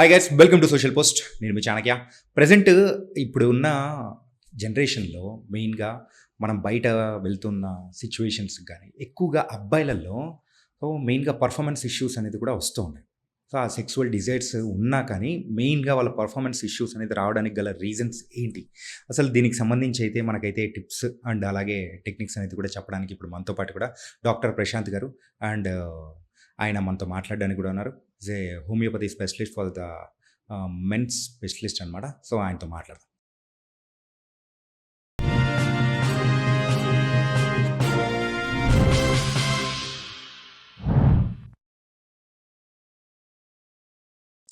Hi guys, welcome to social post. నేను మీ Chanakya. Present ఇప్పుడు ఉన్న జనరేషన్లో మెయిన్గా మనం బయట వెళ్తున్న సిచ్యువేషన్స్ కానీ ఎక్కువగా అబ్బాయిలలో మెయిన్గా పర్ఫార్మెన్స్ ఇష్యూస్ అనేది కూడా వస్తూ ఉన్నాయి. సో ఆ సెక్సువల్ డిజైర్స్ ఉన్నా కానీ మెయిన్గా వాళ్ళ పర్ఫార్మెన్స్ ఇష్యూస్ అనేది రావడానికి గల రీజన్స్ ఏంటి, అసలు దీనికి సంబంధించి అయితే మనకైతే టిప్స్ అండ్ అలాగే టెక్నిక్స్ అనేది కూడా చెప్పడానికి ఇప్పుడు మనతో పాటు కూడా డాక్టర్ ప్రశాంత్ గారు అండ్ ఆయన మనతో మాట్లాడడానికి కూడా ఉన్నారు. Is a homeopathy specialist for the men's specialist అనమాట. సో ఆయనతో మాట్లాడదాం.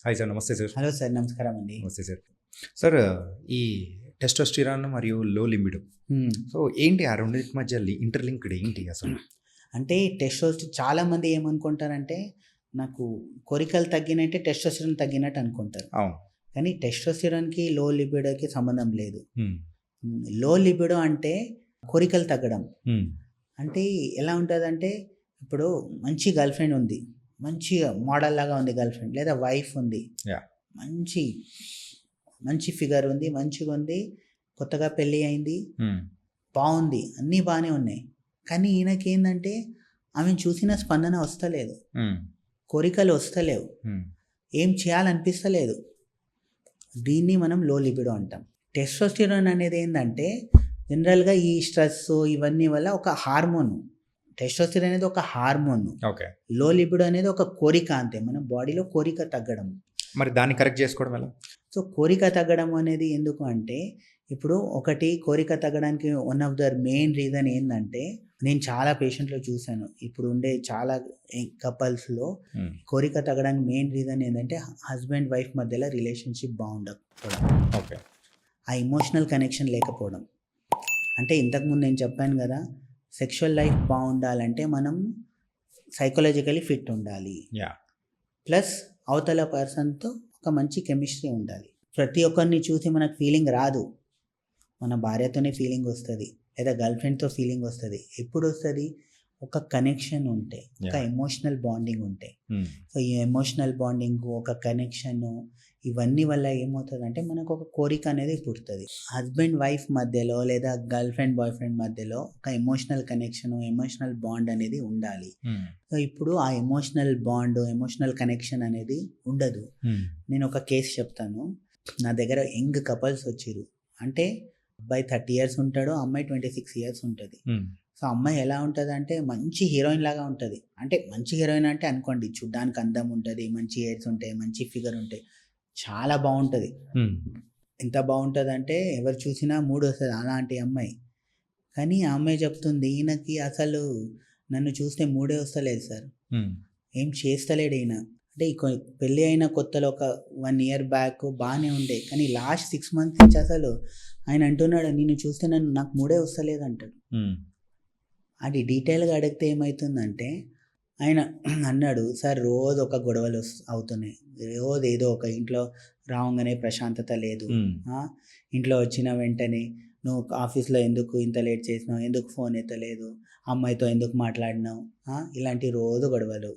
హాయ్ సార్, నమస్తే సార్. హలో సార్, నమస్కారం అండి. నమస్తే సార్. సార్, ఈ టెస్టోస్టిరాన్ మరియు లో లిబిడో, సో ఏంటి ఆ రెండింటి మధ్య ఇంటర్లింక్డ్ ఏంటి అసలు? అంటే చాలా మంది ఏమనుకుంటారంటే నాకు కోరికలు తగ్గినట్టే టెస్టోస్టిరాన్ తగ్గినట్టు అనుకుంటారు. అవును. కానీ టెస్టోస్టిరాన్కి లో లిబిడోకి సంబంధం లేదు. మ్మ్. లో లిబిడో అంటే కోరికలు తగ్గడం. మ్మ్. అంటే ఎలా ఉంటుందంటే ఇప్పుడు మంచి గర్ల్ ఫ్రెండ్ ఉంది, మంచిగా మోడల్ లాగా ఉంది గర్ల్ ఫ్రెండ్, లేదా వైఫ్ ఉంది, Yeah. మంచి మంచి ఫిగర్ ఉంది, మంచిగా ఉంది, కొత్తగా పెళ్ళి అయింది, మ్మ్. బాగుంది, అన్నీ బాగానే ఉన్నాయి. కానీ ఈయనకి ఏంటంటే ఆమెను చూసిన స్పందన వస్తలేదు, మ్మ్. కోరికలు వస్తలేవు, మ్మ్. ఏం చేయాలనిపిస్తలేదు. దీన్ని మనం లో లిబిడో అంటాం. టెస్టోస్టిరాన్ అనేది ఏంటంటే జనరల్గా ఈ స్ట్రెస్ ఇవన్నీ వల్ల ఒక హార్మోన్. టెస్టోస్టిరాన్ అనేది ఒక హార్మోన్. ఓకే. లో లిబిడో అనేది ఒక కోరిక, అంతే. మన బాడీలో కోరిక తగ్గడం. మరి దాన్ని కరెక్ట్ చేసుకోవడం ఎలా? సో కోరిక తగ్గడం అనేది ఎందుకు అంటే, ఇప్పుడు ఒకటి కోరిక తగ్గడానికి one of the main reason ఏంటంటే, నేను చాలా పేషెంట్లో చూశాను, ఇప్పుడు ఉండే చాలా కపుల్స్లో మ్మ్. కోరిక తగ్గడానికి మెయిన్ రీజన్ ఏంటంటే హస్బెండ్ వైఫ్ మధ్యలో రిలేషన్షిప్ బాగుండకపోవడం, ఓకే. ఆ ఎమోషనల్ కనెక్షన్ లేకపోవడం. అంటే ఇంతకుముందు నేను చెప్పాను కదా, సెక్షువల్ లైఫ్ బాగుండాలంటే మనం సైకలాజికలీ ఫిట్ ఉండాలి, యా. ప్లస్ అవతల పర్సన్తో ఒక మంచి కెమిస్ట్రీ ఉండాలి. ప్రతి ఒక్కరిని చూసి మనకు ఫీలింగ్ రాదు. మన భార్యతోనే ఫీలింగ్ వస్తుంది, లేదా గర్ల్ ఫ్రెండ్తో ఫీలింగ్ వస్తుంది. ఎప్పుడు వస్తుంది? ఒక కనెక్షన్ ఉంటే, ఒక ఎమోషనల్ బాండింగ్ ఉంటే. మ్మ్. సో ఈ ఎమోషనల్ బాండింగ్, ఒక కనెక్షన్, ఇవన్నీ వల్ల ఏమవుతుందంటే మనకు ఒక కోరిక అనేది పుడుతుంది. హస్బెండ్ వైఫ్ మధ్యలో లేదా గర్ల్ ఫ్రెండ్ బాయ్ ఫ్రెండ్ మధ్యలో ఒక ఎమోషనల్ కనెక్షన్, ఎమోషనల్ బాండ్ అనేది ఉండాలి. మ్మ్. సో ఇప్పుడు ఆ ఎమోషనల్ బాండ్, ఎమోషనల్ కనెక్షన్ అనేది ఉండదు. మ్మ్. నేను ఒక కేసు చెప్తాను. నా దగ్గర యంగ్ కపుల్స్ వచ్చారు. అంటే అబ్బాయి 30 years ఉంటాడు, అమ్మాయి 26 years ఉంటుంది. మ్మ్. సో అమ్మాయి ఎలా ఉంటుంది అంటే మంచి హీరోయిన్ లాగా ఉంటుంది. అంటే మంచి హీరోయిన్ అంటే అనుకోండి, చూడ్డానికి అందం ఉంటుంది, మంచి హెయిర్స్ ఉంటాయి, మంచి ఫిగర్ ఉంటాయి, చాలా బాగుంటుంది. మ్మ్. ఎంత బాగుంటుంది అంటే ఎవరు చూసినా మూడు వస్తుంది అలాంటి అమ్మాయి. కానీ ఆ అమ్మాయి చెప్తుంది, ఈయనకి అసలు నన్ను చూస్తే మూడే వస్తలేదు సార్, మ్మ్. ఏం చేస్తలేడు ఈయన. అంటే పెళ్ళి అయిన కొత్తలో ఒక 1 year బ్యాక్ బాగానే ఉండే, కానీ లాస్ట్ 6 months నుంచి అసలు ఆయన అంటున్నాడు, నిన్ను చూస్తే నాకు మూడే వస్తలేదు అంటాడు. మ్మ్. అది డీటెయిల్గా అడిగితే ఏమవుతుందంటే ఆయన అన్నాడు, సార్ రోజు ఒక గొడవలు అవుతున్నాయి, రోజు ఏదో ఒక ఇంట్లో రాగానే ప్రశాంతత లేదు. మ్మ్. ఇంట్లో వచ్చిన వెంటనే నువ్వు ఆఫీస్లో ఎందుకు ఇంత లేట్ చేసినావు, ఎందుకు ఫోన్ ఎత్తలేదు, అమ్మాయితో ఎందుకు మాట్లాడినావు, ఇలాంటి రోజు గొడవలు.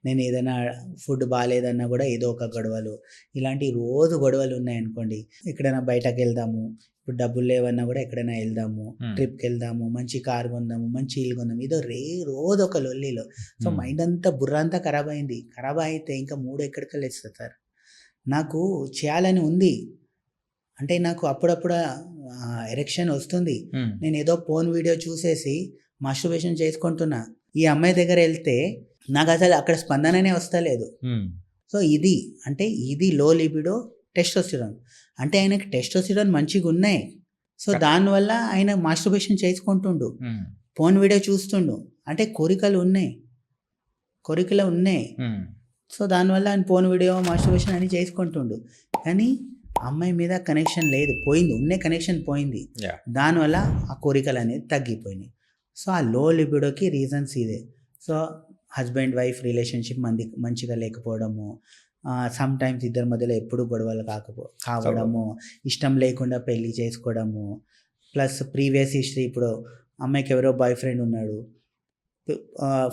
నేను ఏదైనా ఫుడ్ బాగాలేదన్నా కూడా ఏదో ఒక గొడవలు. ఇలాంటి రోజు గొడవలు ఉన్నాయనుకోండి, ఎక్కడైనా బయటకు వెళ్దాము, ఇప్పుడు డబ్బులు లేవన్నా కూడా ఎక్కడైనా వెళ్దాము, ట్రిప్కి వెళ్దాము, మంచి కార్ కొందాము, మంచి ఇల్లు కొందాము, ఇదో రోజు ఒక లొల్లిలో. సో మైండ్ అంతా, బుర్ర అంతా ఖరాబ్ అయింది. ఖరాబ్ అయితే ఇంకా మూడు ఎక్కడికి వెళ్ళేస్తుంది సార్. నాకు చేయాలని ఉంది అంటే, నాకు అప్పుడప్పుడు ఎరెక్షన్ వస్తుంది, మ్మ్. నేను ఏదో ఫోన్ వీడియో చూసేసి మాస్టర్బేషన్ చేసుకుంటున్నా. ఈ అమ్మాయి దగ్గర వెళ్తే నాకు అసలు అక్కడ స్పందననే వస్తలేదు. మ్మ్. సో ఇది లో లిబిడో టెస్టోస్టిరాన్. అంటే ఆయనకి టెస్టోస్టిరాన్ మంచిగా ఉన్నాయి, సో దానివల్ల ఆయన మాస్టర్బేషన్ చేసుకుంటుండు, మ్మ్. ఫోన్ వీడియో చూస్తుండు. అంటే కోరికలు ఉన్నాయి. మ్మ్. సో దానివల్ల ఆయన ఫోన్ వీడియో, మాస్టర్బేషన్ అని చేసుకుంటుండు. కానీ అమ్మాయి మీద కనెక్షన్ లేదు, పోయింది, ఉన్న కనెక్షన్ పోయింది. Yeah. దానివల్ల ఆ కోరికలు అనేది తగ్గిపోయినాయి. సో ఆ లో లిబిడోకి రీజన్స్ ఇదే. సో హస్బెండ్ వైఫ్ రిలేషన్షిప్ మంచిగా లేకపోవడము, సమ్ టైమ్స్ ఇద్దరి మధ్యలో ఎప్పుడు గొడవలు కావడము, ఇష్టం లేకుండా పెళ్ళి చేసుకోవడము, ప్లస్ ప్రీవియస్ హిస్టరీ. ఇప్పుడు అమ్మాయికి ఎవరో బాయ్ ఫ్రెండ్ ఉన్నాడు,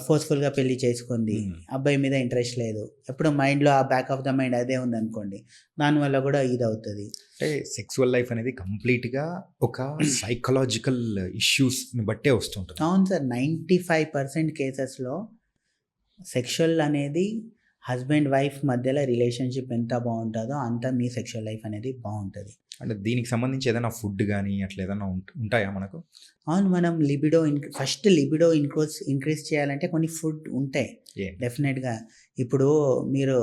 ఫోర్స్ఫుల్గా పెళ్లి చేసుకుంది, Hmm. అబ్బాయి మీద ఇంట్రెస్ట్ లేదు, ఎప్పుడు మైండ్లో ఆ బ్యాక్ ఆఫ్ ద మైండ్ అదే ఉందనుకోండి, దానివల్ల కూడా ఇది అవుతుంది. అంటే సెక్సువల్ లైఫ్ అనేది కంప్లీట్గా ఒక సైకలాజికల్ ఇష్యూస్ని బట్టే వస్తుంటుంది. అవును సార్, 95% కేసెస్లో సెక్షువల్ అనేది హస్బెండ్ వైఫ్ మధ్యలో రిలేషన్షిప్ ఎంత బాగుంటుందో అంత మీ సెక్షువల్ లైఫ్ అనేది బాగుంటుంది. అంటే దీనికి సంబంధించి ఏదైనా ఫుడ్ కానీ అట్లా ఏదైనా ఉంటాయా మనకు? అవును, మనం ఫస్ట్ లిబిడో ఇంక్రీజ్ చేయాలంటే కొన్ని ఫుడ్ ఉంటాయి ఏం? డెఫినెట్గా. ఇప్పుడు మీరు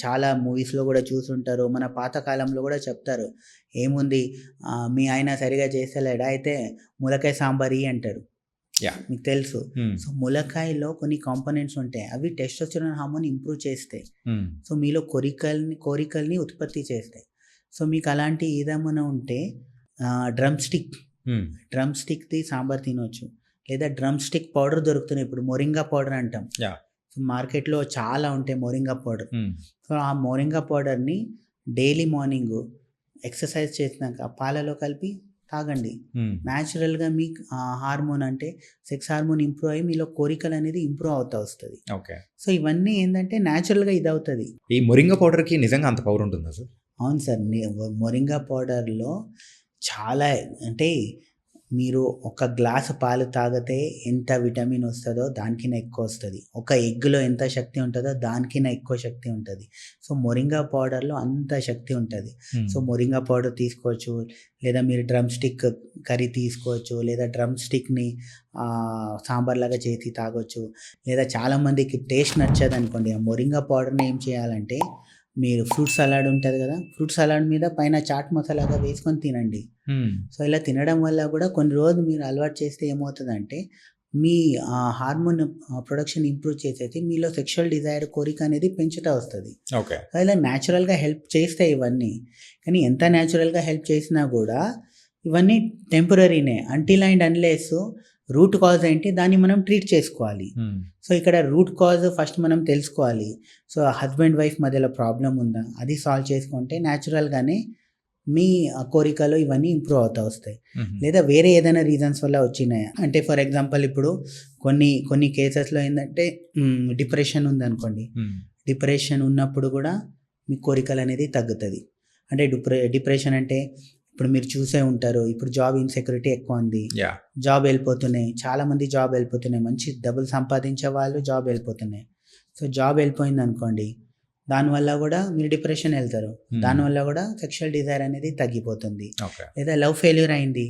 చాలా మూవీస్లో కూడా చూసుంటారు, మన పాతకాలంలో కూడా చెప్తారు, ఏముంది మీ ఆయన సరిగా చేస్తలేడా అయితే ములకాయ సాంబారి అంటారు, యా. మీకు తెలుసు. Hmm. సో ములకాయలో కొన్ని కాంపోనెంట్స్ ఉంటాయి, అవి టెస్టోస్టెరాన్ హార్మోన్ ఇంప్రూవ్ చేస్తాయి. Hmm. సో మీలో కోరికల్ని ఉత్పత్తి చేస్తాయి. సో మీకు అలాంటి ఏదేమైనా ఉంటే డ్రమ్ స్టిక్ది సాంబార్ తినొచ్చు, లేదా డ్రమ్ స్టిక్ పౌడర్ దొరుకుతున్నాయి ఇప్పుడు, మొరింగా పౌడర్ అంటాం. యా. సో మార్కెట్లో చాలా ఉంటాయి మొరింగా పౌడర్. Hmm. సో ఆ మొరింగా పౌడర్ని డైలీ మార్నింగ్ ఎక్సర్సైజ్ చేసినాక పాలలో కలిపి తాగండి. Hmm. న్యాచురల్గా మీ హార్మోన్ అంటే సెక్స్ హార్మోన్ ఇంప్రూవ్ అయ్యి మీలో కోరికలు అనేది ఇంప్రూవ్ అవుతా వస్తుంది. ఓకే. సో ఇవన్నీ ఏంటంటే న్యాచురల్గా ఇది అవుతుంది. ఈ మొరింగా పౌడర్కి నిజంగా అంత పవర్ ఉంటుందా సార్? అవును సార్, మొరింగా పౌడర్లో చాలా అంటే మీరు ఒక గ్లాసు పాలు తాగితే ఎంత విటమిన్ వస్తుందో దానికన్నా ఎక్కువ వస్తుంది, ఒక ఎగ్లో ఎంత శక్తి ఉంటుందో దానికన్నా ఎక్కువ శక్తి ఉంటుంది. సో మొరింగా పౌడర్లో అంత శక్తి ఉంటుంది. Hmm. సో మొరింగా పౌడర్ తీసుకోవచ్చు, లేదా మీరు డ్రమ్ స్టిక్ కర్రీ తీసుకోవచ్చు, లేదా డ్రమ్ స్టిక్ని సాంబార్ లాగా చేసి తాగొచ్చు. లేదా చాలామందికి టేస్ట్ నచ్చదు అనుకోండి, ఆ మొరింగా పౌడర్ని ఏం చేయాలంటే మీరు ఫ్రూట్ సలాడ్ ఉంటుంది కదా, ఫ్రూట్ సలాడ్ మీద పైన చాట్ మసాలాగా వేసుకొని తినండి. Hmm. సో ఇలా తినడం వల్ల కూడా కొన్ని రోజులు మీరు అలవాటు చేస్తే ఏమవుతుందంటే మీ హార్మోన్ ప్రొడక్షన్ ఇంప్రూవ్ చేసేసి మీలో సెక్షువల్ డిజైర్ కోరిక అనేది పెంచుతూ వస్తుంది. ఓకే. సో ఇలా న్యాచురల్గా హెల్ప్ చేస్తాయి ఇవన్నీ. కానీ ఎంత న్యాచురల్గా హెల్ప్ చేసినా కూడా ఇవన్నీ టెంపరీనే, until and unless root cause ఏంటి దాన్ని మనం ట్రీట్ చేసుకోవాలి. Hmm. సో ఇక్కడ రూట్ కాజ్ ఫస్ట్ మనం తెలుసుకోవాలి. సో హస్బెండ్ వైఫ్ మధ్యలో ప్రాబ్లం ఉందా, అది సాల్వ్ చేసుకుంటే న్యాచురల్గానే మీ కోరికలు ఇవన్నీ ఇంప్రూవ్ అవుతా వస్తాయి. Hmm. లేదా వేరే ఏదైనా రీజన్స్ వల్ల వచ్చినాయా అంటే, ఫర్ ఎగ్జాంపుల్ ఇప్పుడు కొన్ని కేసెస్లో ఏంటంటే డిప్రెషన్ ఉందనుకోండి, Hmm. డిప్రెషన్ ఉన్నప్పుడు కూడా మీ కోరికలు అనేది తగ్గుతుంది. అంటే డిప్రెషన్ అంటే ఇప్పుడు మీరు చూసే ఉంటారు, ఇప్పుడు జాబ్ ఇన్సెక్యూరిటీ ఎక్కువ ఉంది, యా. జాబ్ వెళ్ళిపోతున్నాయి, చాలామంది జాబ్ వెళ్ళిపోతున్నాయి, మంచి డబ్బులు సంపాదించే వాళ్ళు జాబ్ వెళ్ళిపోతున్నాయి. సో జాబ్ వెళ్ళిపోయింది అనుకోండి, దానివల్ల కూడా మీరు డిప్రెషన్ వెళ్తారు, Hmm. దానివల్ల కూడా సెక్షువల్ డిజైర్ అనేది తగ్గిపోతుంది. ఓకే. లేదా లవ్ ఫెయిల్యూర్ అయింది,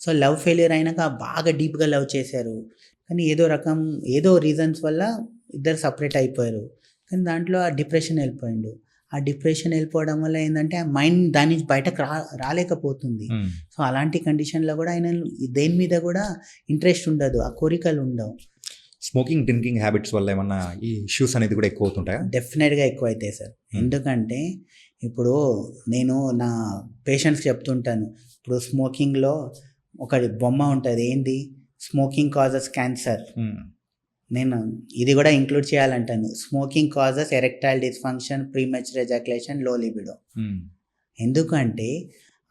సో లవ్ ఫెయిల్యూర్ అయినాక బాగా డీప్గా లవ్ చేశారు, కానీ ఏదో రీజన్స్ వల్ల ఇద్దరు సపరేట్ అయిపోయారు, కానీ దాంట్లో ఆ డిప్రెషన్ వెళ్ళిపోయిండు. ఆ డిప్రెషన్ వెళ్ళిపోవడం వల్ల ఏంటంటే ఆ మైండ్ దాని నుంచి బయటకు రాలేకపోతుంది. Hmm. సో అలాంటి కండిషన్లో కూడా ఆయన దేని మీద కూడా ఇంట్రెస్ట్ ఉండదు, ఆ కోరికలు ఉండవు. స్మోకింగ్ డ్రింకింగ్ హ్యాబిట్స్ వల్ల ఏమన్నా ఈ ఇష్యూస్ అనేది కూడా ఎక్కువ అవుతుంటాయా? డెఫినెట్గా ఎక్కువ అవుతాయి సార్. ఎందుకంటే ఇప్పుడు నేను నా పేషెంట్స్కి చెప్తుంటాను, ఇప్పుడు స్మోకింగ్లో ఒక బొమ్మ ఉంటుంది, ఏంది స్మోకింగ్ కాజెస్ క్యాన్సర్. Hmm. నేను ఇది కూడా ఇంక్లూడ్ చేయాలంటాను, smoking causes erectile dysfunction, premature ejaculation, low libido. Hmm. ఎందుకంటే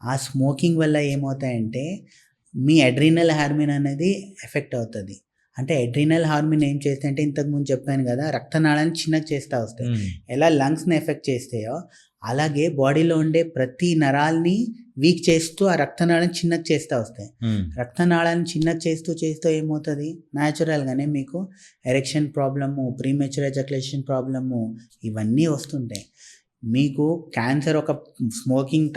ఆ స్మోకింగ్ వల్ల ఏమవుతాయంటే మీ అడ్రినల్ హార్మోన్ అనేది ఎఫెక్ట్ అవుతుంది. అంటే అడ్రినల్ హార్మోన్ ఏం చేస్తే అంటే ఇంతకుముందు చెప్పాను కదా, రక్తనాళాన్ని చిన్నగా చేస్తూ వస్తాయి. Hmm. ఎలా లంగ్స్ని ఎఫెక్ట్ చేస్తాయో అలాగే బాడీలో ఉండే ప్రతి నరాల్ని వీక్ చేస్తూ ఆ రక్తనాళాన్ని చిన్నగా చేస్తూ వస్తాయి. Hmm. రక్తనాళాన్ని చిన్నగా చేస్తూ ఏమవుతుంది, న్యాచురల్గానే మీకు erection problem, premature ejaculation problem ఇవన్నీ వస్తుంటాయి. మీకు క్యాన్సర్ ఒక స్మోకింగ్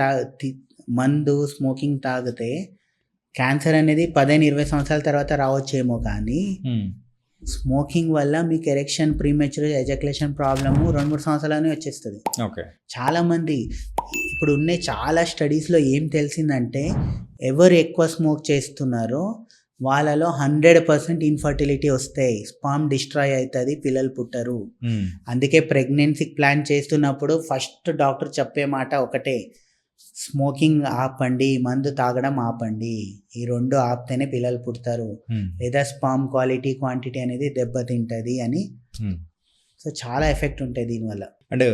తాగితే క్యాన్సర్ అనేది 15-20 సంవత్సరాల తర్వాత రావచ్చేమో, కానీ Hmm. స్మోకింగ్ వల్ల మీకు ఎరెక్షన్, ప్రీమెచ్యూర్ ఎజాక్యులేషన్ ప్రాబ్లము 2-3 సంవత్సరాలనే వచ్చేస్తుంది. ఓకే. చాలామంది ఇప్పుడు ఉన్న చాలా స్టడీస్లో ఏం తెలిసిందంటే, ఎవరు ఎక్కువ స్మోక్ చేస్తున్నారో వాళ్ళలో 100% ఇన్ఫర్టిలిటీ వస్తాయి, స్పామ్ డిస్ట్రాయ్ అవుతుంది, పిల్లలు పుట్టరు. Hmm. అందుకే ప్రెగ్నెన్సీకి ప్లాన్ చేస్తున్నప్పుడు ఫస్ట్ డాక్టర్ చెప్పే మాట ఒకటే, స్మోకింగ్ ఆపండి, మందు తాగడం ఆపండి, ఈ రెండు ఆపితేనే పిల్లలు పుడతారు, Hmm. లేదా స్పామ్ క్వాంటిటీ అనేది దెబ్బతింటుంది అని. Hmm. సో చాలా ఎఫెక్ట్ ఉంటుంది దీనివల్ల. అండ్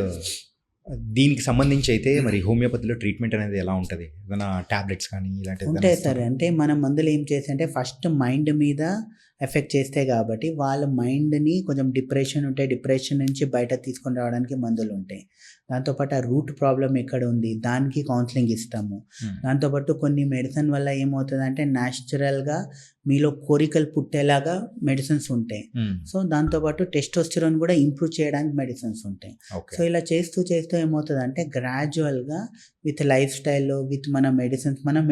దీనికి సంబంధించి అయితే మరి హోమియోపతిలో ట్రీట్మెంట్ అనేది ఎలా ఉంటుంది? ఏదైనా టాబ్లెట్స్ కానీ ఇలాంటివి ఉంటాయి సార్. అంటే మన మందులు ఏం చేస్తే ఫస్ట్ మైండ్ మీద ఎఫెక్ట్ చేస్తాయి కాబట్టి వాళ్ళ మైండ్ని కొంచెం డిప్రెషన్ ఉంటే డిప్రెషన్ నుంచి బయట తీసుకొని రావడానికి మందులు ఉంటాయి. దాంతోపాటు ఆ రూట్ ప్రాబ్లం ఎక్కడ ఉంది దానికి కౌన్సిలింగ్ ఇస్తాము. దాంతోపాటు కొన్ని మెడిసిన్ వల్ల ఏమవుతుందంటే న్యాచురల్గా మీలో కోరికలు పుట్టేలాగా మెడిసిన్స్ ఉంటాయి. సో దాంతోపాటు టెస్టోస్టెరాన్ కూడా ఇంప్రూవ్ చేయడానికి మెడిసిన్స్ ఉంటాయి. సో ఇలా చేస్తూ చేస్తూ ఏమవుతుందంటే గ్రాడ్యువల్గా విత్ లైఫ్ స్టైల్లో విత్ మన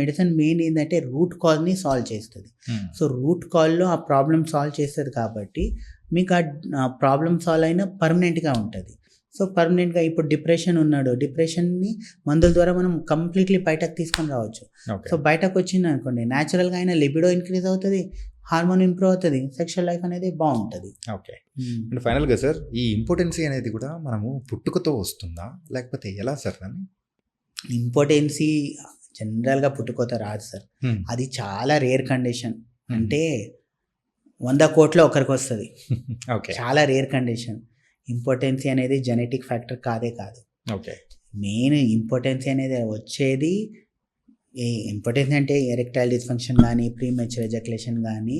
మెడిసిన్ మెయిన్ ఏంటంటే రూట్ కాజ్ని సాల్వ్ చేస్తుంది. సో రూట్ కాజ్లో ఆ ప్రాబ్లమ్ సాల్వ్ చేస్తుంది కాబట్టి మీకు ఆ ప్రాబ్లమ్ సాల్వ్ అయినా పర్మనెంట్గా ఉంటుంది. సో పర్మనెంట్గా ఇప్పుడు డిప్రెషన్ ఉన్నాడు, డిప్రెషన్ని మందుల ద్వారా మనం కంప్లీట్లీ బయటకు తీసుకొని రావచ్చు. సో బయటకు వచ్చింది అనుకోండి న్యాచురల్గా అయినా లిబిడో ఇంక్రీజ్ అవుతుంది, హార్మోన్ ఇంప్రూవ్ అవుతుంది, సెక్షువల్ లైఫ్ అనేది బాగుంటుంది. ఓకే. అండ్ ఫైనల్గా సార్ ఈ ఇంపార్టెన్సీ అనేది కూడా మనము పుట్టుకతో వస్తుందా లేకపోతే ఎలా సార్? అని ఇంపార్టెన్సీ జనరల్గా పుట్టుకతో రాదు సార్, అది చాలా రేర్ కండిషన్. అంటే 100 కోట్ల ఒకరికి వస్తుంది, చాలా రేర్ కండిషన్. ఇంపార్టెన్సీ అనేది జెనెటిక్ ఫ్యాక్టర్ కాదే కాదు. ఓకే. మెయిన్ ఇంపార్టెన్సీ అనేది వచ్చేది ఇంపార్టెన్సీ అంటే ఎరెక్టైల్ డిస్ఫంక్షన్ కానీ ప్రీమెచ్యూర్ ఎజాక్యులేషన్ కానీ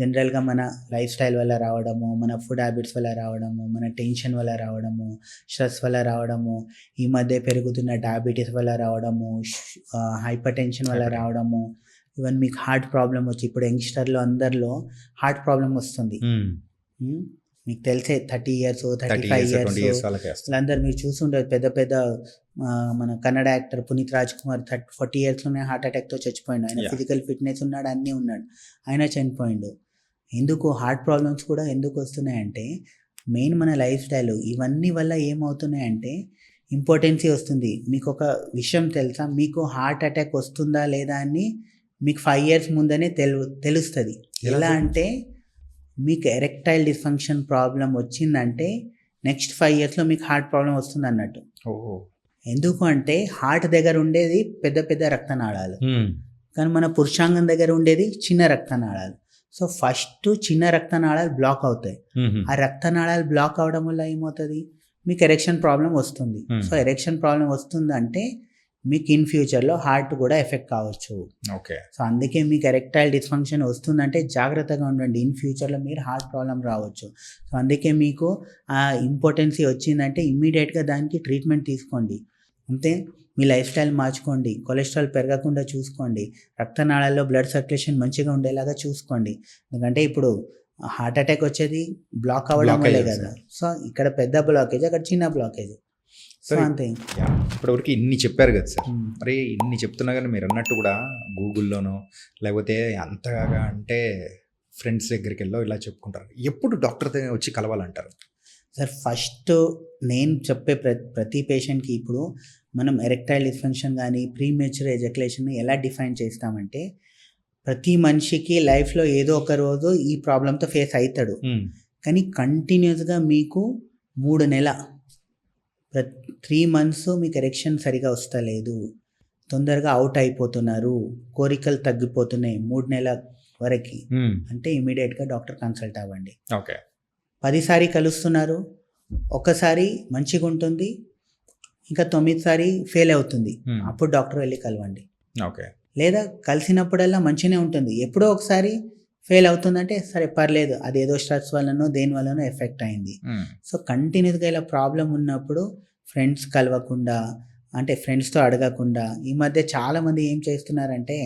జనరల్గా మన లైఫ్ స్టైల్ వల్ల రావడము, మన ఫుడ్ హ్యాబిట్స్ వల్ల రావడము, మన టెన్షన్ వల్ల రావడము, స్ట్రెస్ వల్ల రావడము, ఈ మధ్య పెరుగుతున్న డయాబెటీస్ వల్ల రావడము, హైపర్ టెన్షన్ వల్ల రావడము, ఈవెన్ మీకు హార్ట్ ప్రాబ్లం వచ్చి ఇప్పుడు యంగ్స్టర్లో అందరిలో హార్ట్ ప్రాబ్లం వస్తుంది. మీకు తెలిసే 30 years 35 years వాళ్ళందరూ మీరు చూస్తుంటారు. పెద్ద పెద్ద మన కన్నడ యాక్టర్ పునీత్ రాజ్ కుమార్ 40 yearsలోనే హార్ట్ అటాక్తో చచ్చిపోయిండు. ఆయన ఫిజికల్ ఫిట్నెస్ ఉన్నాడు, అన్నీ ఉన్నాడు, ఆయన చనిపోయిండు. ఎందుకు హార్ట్ ప్రాబ్లమ్స్ కూడా ఎందుకు వస్తున్నాయంటే మెయిన్ మన లైఫ్ స్టైల్ ఇవన్నీ వల్ల ఏమవుతున్నాయంటే ఇంపార్టెన్సీ వస్తుంది. మీకు ఒక విషయం తెలుసా, మీకు హార్ట్ అటాక్ వస్తుందా లేదా అని మీకు 5 years ముందనే తెలుస్తుంది. ఎలా అంటే మీకు ఎరెక్టైల్ డిస్ఫంక్షన్ ప్రాబ్లం వచ్చిందంటే నెక్స్ట్ 5 yearsలో మీకు హార్ట్ ప్రాబ్లం వస్తుంది అన్నట్టు. ఎందుకు అంటే హార్ట్ దగ్గర ఉండేది పెద్ద పెద్ద రక్తనాళాలు, కానీ మన పురుషాంగం దగ్గర ఉండేది చిన్న రక్తనాళాలు. సో ఫస్ట్ చిన్న రక్తనాళాలు బ్లాక్ అవుతాయి. ఆ రక్తనాళాలు బ్లాక్ అవడం వల్ల ఏమవుతుంది, మీకు ఎరెక్షన్ ప్రాబ్లం వస్తుంది. సో ఎరెక్షన్ ప్రాబ్లం వస్తుందంటే మీకు ఇన్ ఫ్యూచర్లో హార్ట్ కూడా ఎఫెక్ట్ కావచ్చు. ఓకే. సో అందుకే మీకు ఎరెక్టైల్ డిస్ఫంక్షన్ వస్తుందంటే జాగ్రత్తగా ఉండండి, ఇన్ ఫ్యూచర్లో మీరు హార్ట్ ప్రాబ్లం రావచ్చు. సో అందుకే మీకు ఆ ఇంపార్టెన్సీ వచ్చిందంటే ఇమ్మీడియట్గా దానికి ట్రీట్మెంట్ తీసుకోండి. అంతే, మీ లైఫ్ స్టైల్ మార్చుకోండి, కొలెస్ట్రాల్ పెరగకుండా చూసుకోండి, రక్తనాళాల్లో బ్లడ్ సర్క్యులేషన్ మంచిగా ఉండేలాగా చూసుకోండి. ఎందుకంటే ఇప్పుడు హార్ట్ అటాక్ వచ్చేది బ్లాక్ అవ్వడం వల్లే కదా. సో ఇక్కడ పెద్ద బ్లాకేజ్, అక్కడ చిన్న బ్లాకేజ్. సో అంతే. ఇప్పటివరకు ఇన్ని చెప్పారు కదా సార్, మరి ఇన్ని చెప్తున్నా కానీ మీరు అన్నట్టు కూడా గూగుల్లోనో లేకపోతే అంతగా అంటే ఫ్రెండ్స్ దగ్గరికి వెళ్ళో ఇలా చెప్పుకుంటారు. ఎప్పుడు డాక్టర్ దగ్గర వచ్చి కలవాలంటారు సార్? ఫస్ట్ నేను చెప్పే ప్రతి పేషెంట్కి ఇప్పుడు మనం ఎరెక్టైల్ డిస్ఫంక్షన్ కానీ ప్రీమెచ్యూర్ ఎజాక్యులేషన్ ఎలా డిఫైన్ చేస్తామంటే ప్రతి మనిషికి లైఫ్లో ఏదో ఒక రోజు ఈ ప్రాబ్లంతో ఫేస్ అవుతాడు. కానీ కంటిన్యూస్గా మీకు 3 నెలలు 3 months మీకు ఎరెక్షన్ సరిగా వస్తలేదు, తొందరగా అవుట్ అయిపోతున్నారు, కోరికలు తగ్గిపోతున్నాయి 3 నెలల వరకు అంటే ఇమీడియట్గా డాక్టర్ కన్సల్ట్ అవ్వండి. ఓకే. 10 సారి కలుస్తున్నారు, ఒకసారి మంచిగా ఉంటుంది, ఇంకా 9 సారి ఫెయిల్ అవుతుంది, అప్పుడు డాక్టర్ వెళ్ళి కలవండి. ఓకే. లేదా కలిసినప్పుడల్లా మంచిగానే ఉంటుంది, ఎప్పుడో ఒకసారి ఫెయిల్ అవుతుందంటే సరే పర్లేదు, అదేదో స్ట్రెస్ వల్లనో దేని వల్లనో ఎఫెక్ట్ అయింది. సో కంటిన్యూస్గా ఇలా ప్రాబ్లం ఉన్నప్పుడు ఫ్రెండ్స్ కలవకుండా అంటే ఫ్రెండ్స్తో అడగకుండా, ఈ మధ్య చాలామంది ఏం చేస్తున్నారంటే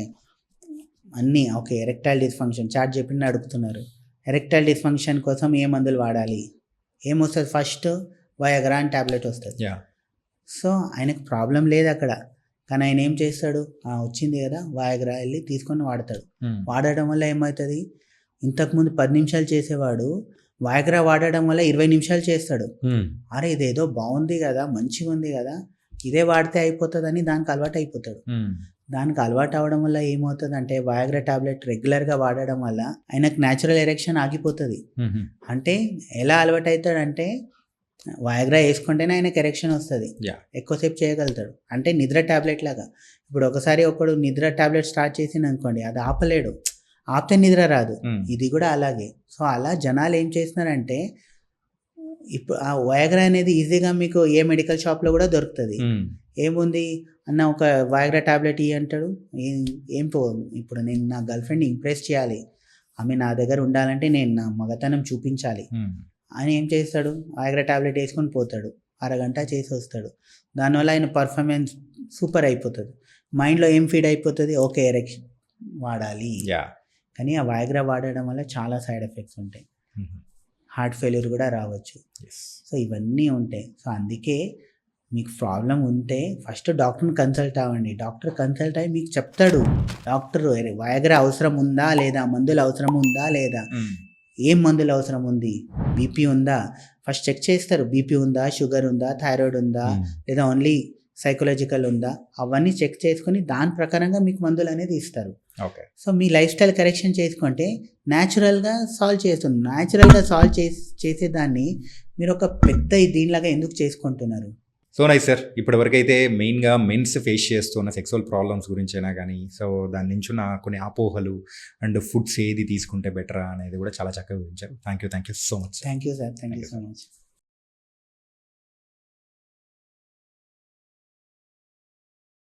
అన్నీ ఓకే ఎరెక్టైల్ డిస్ఫంక్షన్ చాట్ చెప్పిన అడుగుతున్నారు. ఎరెక్టైల్ డిస్ఫంక్షన్ కోసం ఏ మందులు వాడాలి, ఏమొస్తుంది, ఫస్ట్ వయాగ్రా అని ట్యాబ్లెట్ వస్తుంది. సో ఆయనకు ప్రాబ్లం లేదు అక్కడ, కానీ ఆయన ఏం చేస్తాడు, వచ్చింది కదా వయాగ్రా వెళ్ళి తీసుకొని వాడతాడు. వాడడం వల్ల ఏమవుతుంది, ఇంతకుముందు 10 నిమిషాలు చేసేవాడు వయాగ్రా వాడడం వల్ల 20 నిమిషాలు చేస్తాడు. అరే ఇదేదో బాగుంది కదా, మంచిగా ఉంది కదా, ఇదే వాడితే అయిపోతుందని దానికి అలవాటు అయిపోతాడు. దానికి అలవాటు అవ్వడం వల్ల ఏమవుతుంది అంటే వయాగ్రా టాబ్లెట్ రెగ్యులర్గా వాడడం వల్ల ఆయనకు న్యాచురల్ ఎరెక్షన్ ఆగిపోతుంది. అంటే ఎలా అలవాటు అవుతాడంటే వయాగ్రా వేసుకుంటేనే ఆయనకు ఎరెక్షన్ వస్తుంది, ఎక్కువసేపు చేయగలుగుతాడు. అంటే నిద్ర టాబ్లెట్ లాగా. ఇప్పుడు ఒకసారి ఒకడు నిద్ర టాబ్లెట్ స్టార్ట్ చేసింది అనుకోండి, అది ఆపలేడు, ఆపితే నిద్ర రాదు. ఇది కూడా అలాగే. సో అలా జనాలు ఏం చేస్తున్నారంటే ఇప్పుడు ఆ వయాగ్రా అనేది ఈజీగా మీకు ఏ మెడికల్ షాప్లో కూడా దొరుకుతుంది. ఏముంది అన్న ఒక వయాగ్రా టాబ్లెట్ ఇవి అంటాడు, ఏం ఇప్పుడు నేను నా గర్ల్ ఫ్రెండ్ని ఇంప్రెస్ చేయాలి, ఆమె నా దగ్గర ఉండాలంటే నేను నా మగతనం చూపించాలి ఆయన ఏం చేస్తాడు, వైగ్రా టాబ్లెట్ వేసుకొని పోతాడు, అరగంట చేసి వస్తాడు. దానివల్ల ఆయన పర్ఫార్మెన్స్ సూపర్ అయిపోతుంది. మైండ్లో ఏం ఫీడ్ అయిపోతుంది, ఓకే ఎరెక్షన్ వాడాలి. యా కానీ ఆ వైగ్రా వాడడం వల్ల చాలా సైడ్ ఎఫెక్ట్స్ ఉంటాయి. హార్ట్ ఫెయిల్యూర్ కూడా రావచ్చు. సో ఇవన్నీ ఉంటాయి. సో అందుకే మీకు ప్రాబ్లం ఉంటే ఫస్ట్ డాక్టర్ని కన్సల్ట్ అవ్వండి. డాక్టర్ కన్సల్ట్ అయ్యి మీకు చెప్తాడు, డాక్టర్ వైగ్రా అవసరం ఉందా లేదా, మందులు అవసరం ఉందా లేదా, ఏం మందులు అవసరం ఉంది, బీపీ ఉందా, ఫస్ట్ చెక్ చేస్తారు. బీపీ ఉందా, షుగర్ ఉందా, థైరాయిడ్ ఉందా, లేదా ఓన్లీ సైకలాజికల్ ఉందా, అవన్నీ చెక్ చేసుకొని దాని ప్రకారంగా మీకు మందులు అనేది ఇస్తారు. ఓకే. సో మీ లైఫ్ స్టైల్ కరెక్షన్ చేసుకుంటే న్యాచురల్గా సాల్వ్ చేస్తుంది. న్యాచురల్గా సాల్వ్ చేసేదాన్ని మీరు ఒక పెద్ద దీనిలాగా ఎందుకు చేసుకుంటున్నారు? So nice sir. ఇప్పటివరకు అయితే మెయిన్గా మెన్స్ ఫేస్ చేస్తున్న సెక్సువల్ ప్రాబ్లమ్స్ గురించి అయినా కానీ, సో దాని నుంచి ఉన్న కొన్ని అపోహలు అండ్ ఫుడ్స్ ఏది తీసుకుంటే బెటరా అనేది కూడా చాలా చక్కగా వివరించారు. Thank you so much. Thank you sir, thank you so much.